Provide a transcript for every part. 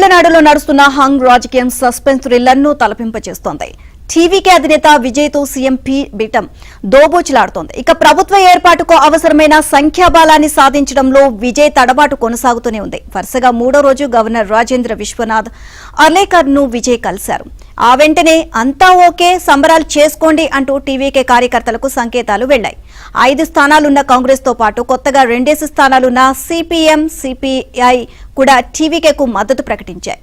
తమిళనాడులో నడుస్తున్న హంగ్ రాజకీయం సస్పెన్స్ థ్రిల్లర్ను తలపింపచేస్తోంది. టీవీకే అధినేత విజయ్తో సీఎం పీఠం దోబూచులాడుతోంది. ఇక ప్రభుత్వ ఏర్పాటుకు అవసరమైన సంఖ్యాబలాన్ని సాధించడంలో విజయ్ తడబాటు కొనసాగుతూనే ఉంది. వరుసగా మూడో రోజు గవర్నర్ రాజేంద్ర విశ్వనాథ్ అర్లేకర్ ను విజయ్ కలిశారు. ఆ వెంటనే అంతా ఓకే, సంబరాలు చేసుకోండి అంటూ టీవీకే కార్యకర్తలకు సంకేతాలు వెళ్లాయి. 5 స్థానాలున్న కాంగ్రెస్ తో పాటు కొత్తగా 2 స్థానాలున్న సిపిఎం, సిపిఐ కూడా టీవీకేకు మద్దతు ప్రకటించాయి.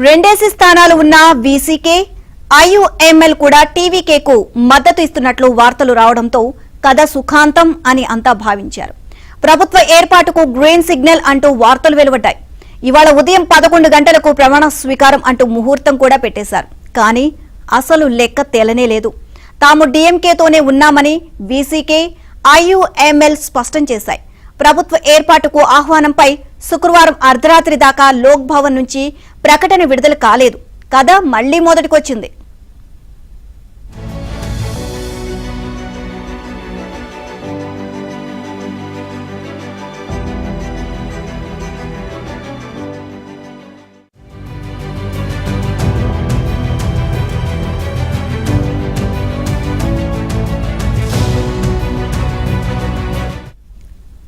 రెండేసి స్థానాలు ఉన్న వీసీకే, ఐయుఎంఎల్ కూడా టీవీకేకు మద్దతు ఇస్తున్నట్లు వార్తలు రావడంతో కథ సుఖాంతం అని అంతా భావించారు. ప్రభుత్వ ఏర్పాటుకు గ్రీన్ సిగ్నల్ అంటూ వార్తలు వెలువడ్డాయి. ఇవాళ ఉదయం 11 గంటలకు ప్రమాణ స్వీకారం అంటూ ముహూర్తం కూడా పెట్టేశారు. కానీ అసలు లెక్క తేలనే లేదు. తాము డీఎంకేతోనే ఉన్నామని వీసీకే, ఐయుఎంఎల్ స్పష్టం చేశాయి. ప్రభుత్వ ఏర్పాటుకు ఆహ్వానంపై శుక్రవారం అర్ధరాత్రి దాకా లోక్ భవన్ నుంచి ప్రకటన విడుదల కాలేదు. కథ మళ్లీ మొదటికొచ్చింది.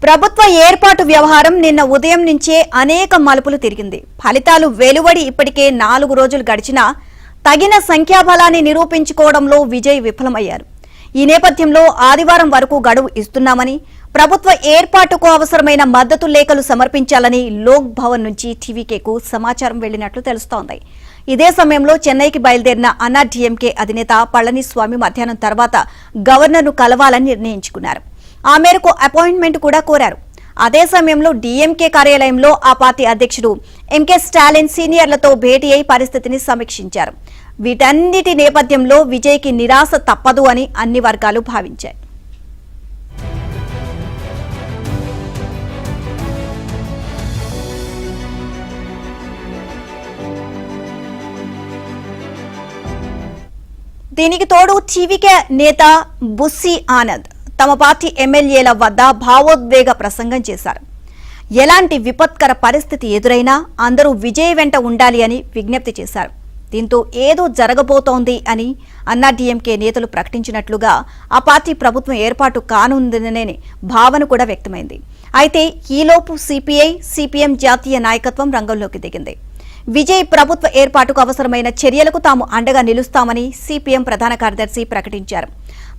ప్రభుత్వ ఏర్పాటు వ్యవహారం నిన్న ఉదయం నుంచే అనేక మలుపులు తిరిగింది. ఫలితాలు వెలువడి ఇప్పటికే 4 రోజులు గడిచినా తగిన సంఖ్యాబలాన్ని నిరూపించుకోవడంలో విజయ్ విఫలమయ్యారు. ఈ నేపథ్యంలో ఆదివారం వరకు గడువు ఇస్తున్నామని, ప్రభుత్వ ఏర్పాటుకు అవసరమైన మద్దతు లేఖలు సమర్పించాలని లోక్ భవన్ నుంచి టీవీకేకు సమాచారం వెళ్లినట్లు తెలుస్తోంది. ఇదే సమయంలో చెన్నైకి బయలుదేరిన అన్నాడీఎంకే అధినేత పళనిస్వామి మధ్యాహ్నం తర్వాత గవర్నర్ను కలవాలని నిర్ణయించుకున్నారు. ఆ మేరకు అపాయింట్మెంట్ కూడా కోరారు. అదే సమయంలో డీఎంకే కార్యాలయంలో ఆ పార్టీ అధ్యక్షుడు ఎంకే స్టాలిన్ సీనియర్లతో భేటీ అయి పరిస్థితిని సమీక్షించారు. వీటన్నిటి నేపథ్యంలో విజయ్కి నిరాశ తప్పదు అని అన్ని వర్గాలు భావించాయి. దీనికి తోడు టీవీకే నేత బుస్సీ ఆనంద్ తమ పార్టీ ఎమ్మెల్యేల వద్ద భావోద్వేగ ప్రసంగం చేశారు. ఎలాంటి విపత్కర పరిస్థితి ఎదురైనా అందరూ విజయ్ వెంట ఉండాలి అని విజ్ఞప్తి చేశారు. దీంతో ఏదో జరగబోతోంది అని అన్నాడీఎంకే నేతలు ప్రకటించినట్లుగా ఆ పార్టీ ప్రభుత్వం ఏర్పాటు కానుందనే భావన కూడా వ్యక్తమైంది. అయితే ఈలోపు సిపిఐ, సిపిఎం జాతీయ నాయకత్వం రంగంలోకి దిగింది. విజయ్ ప్రభుత్వ ఏర్పాటుకు అవసరమైన చర్యలకు తాము అండగా నిలుస్తామని సిపిఎం ప్రధాన కార్యదర్శి ప్రకటించారు.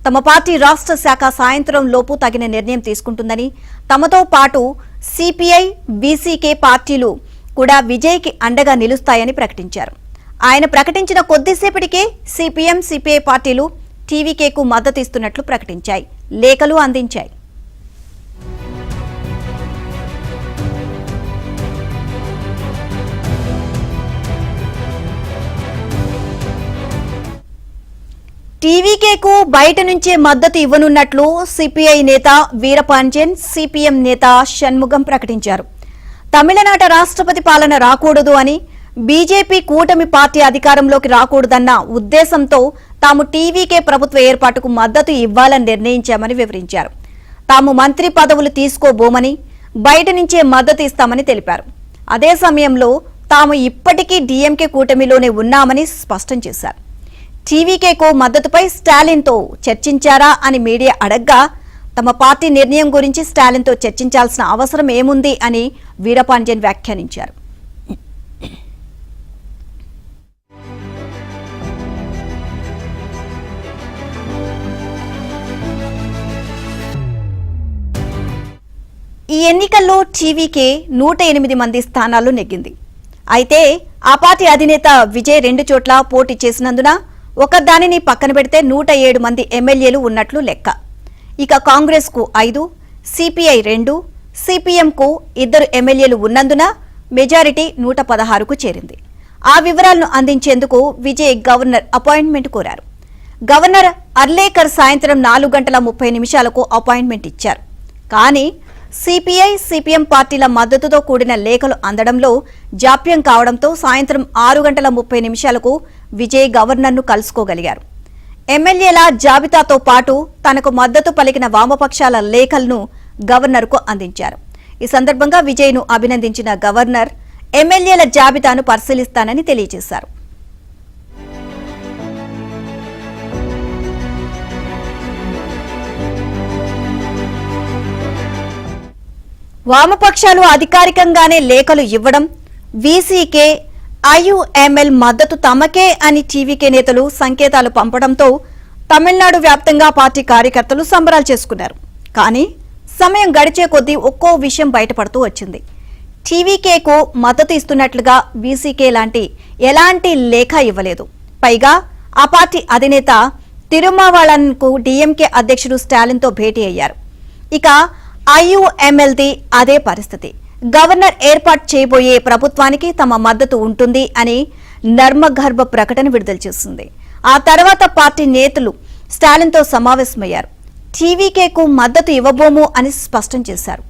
తమ పార్టీ రాష్ట్ర శాఖ సాయంత్రం లోపు తగిన నిర్ణయం తీసుకుంటుందని, తమతో పాటు సిపిఐ, బీసీకే పార్టీలు కూడా విజయ్కి అండగా నిలుస్తాయని ప్రకటించారు. ఆయన ప్రకటించిన కొద్దిసేపటికే సిపిఎం, సిపిఐ పార్టీలు టీవీకేకు మద్దతు ఇస్తున్నట్లు ప్రకటించాయి, లేఖలు అందించాయి. టీవీకేకు బయట నుంచే మద్దతు ఇవ్వనున్నట్లు సిపిఐ నేత వీరపాండ్యన్, సిపిఎం నేత షణ్ముగం ప్రకటించారు. తమిళనాట రాష్ట్రపతి పాలన రాకూడదు అని, బీజేపీ కూటమి పార్టీ అధికారంలోకి రాకూడదన్న ఉద్దేశంతో తాము టీవీకే ప్రభుత్వ ఏర్పాటుకు మద్దతు ఇవ్వాలని నిర్ణయించామని వివరించారు. తాము మంత్రి పదవులు తీసుకోబోమని, బయట నుంచే మద్దతు ఇస్తామని తెలిపారు. అదే సమయంలో తాము ఇప్పటికీ డీఎంకే కూటమిలోనే ఉన్నామని స్పష్టం చేశారు. టీవీకేకు మద్దతుపై స్టాలిన్తో చర్చించారా అని మీడియా అడగ్గా తమ పార్టీ నిర్ణయం గురించి స్టాలిన్తో చర్చించాల్సిన అవసరం ఏముంది అని వీరపాండ్యన్ వ్యాఖ్యానించారు. ఈ ఎన్నికల్లో టీవీకే 108 మంది స్థానాల్లో నెగ్గింది. అయితే ఆ పార్టీ అధినేత విజయ్ 2 చోట్ల పోటీ చేసినందున ఒకదానిని పక్కన పెడితే 107 మంది ఎమ్మెల్యేలు ఉన్నట్లు లెక్క. ఇక కాంగ్రెస్ కు 5, సిపిఐ 2, సిపిఎంకు 2 ఎమ్మెల్యేలు ఉన్నందున మెజారిటీ 116కు చేరింది. ఆ వివరాలను అందించేందుకు విజయ్ గవర్నర్ అపాయింట్మెంట్ కోరారు. గవర్నర్ అర్లేకర్ సాయంత్రం 4 గంటల 30 నిమిషాలకు అపాయింట్మెంట్ ఇచ్చారు. కానీ సిపిఐ, సిపిఎం పార్టీల మద్దతుతో కూడిన లేఖలు అందడంలో జాప్యం కావడంతో సాయంత్రం 6:30 విజయ్ గవర్నర్ను కలుసుకోగలిగారు. ఎమ్మెల్యేల జాబితాతో పాటు తనకు మద్దతు పలికిన వామపక్షాల లేఖలను గవర్నర్కు అందించారు. ఈ సందర్భంగా విజయ్ను అభినందించిన గవర్నర్ ఎమ్మెల్యేల జాబితాను పరిశీలిస్తానని తెలియజేశారు. వామపక్షాలు అధికారికంగానే లేఖలు ఇవ్వడం, వీసీకే, ఐయుఎంఎల్ మద్దతు తమకే అని టీవీకే నేతలు సంకేతాలు పంపడంతో తమిళనాడు వ్యాప్తంగా పార్టీ కార్యకర్తలు సంబరాలు చేసుకున్నారు. కానీ సమయం గడిచే కొద్దీ ఒక్కో విషయం బయటపడుతూ వచ్చింది. టీవీకేకు మద్దతు ఇస్తున్నట్లుగా వీసీకే ఎలాంటి లేఖ ఇవ్వలేదు. పైగా ఆ పార్టీ అధినేత తిరుమావళవన్కు డీఎంకే అధ్యక్షుడు స్టాలిన్తో భేటీ అయ్యారు. ఇక ఐయుఎంఎల్ది అదే పరిస్థితి. గవర్నర్ ఏర్పాటు చేయబోయే ప్రభుత్వానికి తమ మద్దతు ఉంటుంది అని నర్మగర్భ ప్రకటన విడుదల చేసింది. ఆ తర్వాత పార్టీ నేతలు స్టాలిన్తో సమావేశమయ్యారు. టీవీకేకు మద్దతు ఇవ్వబోము అని స్పష్టం చేశారు.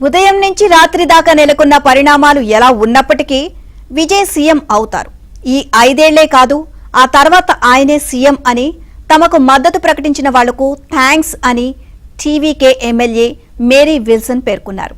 ఉదయం నుంచి రాత్రి దాకా నెలకొన్న పరిణామాలు ఎలా ఉన్నప్పటికీ విజయ్ సీఎం అవుతారు. ఈ 5 ఏళ్లే కాదు, ఆ తర్వాత ఆయనే సీఎం అని తమకు మద్దతు ప్రకటించిన వాళ్లకు థ్యాంక్స్ అని టీవీకే ఎమ్మెల్యే మేరీ విల్సన్ పేర్కొన్నారు.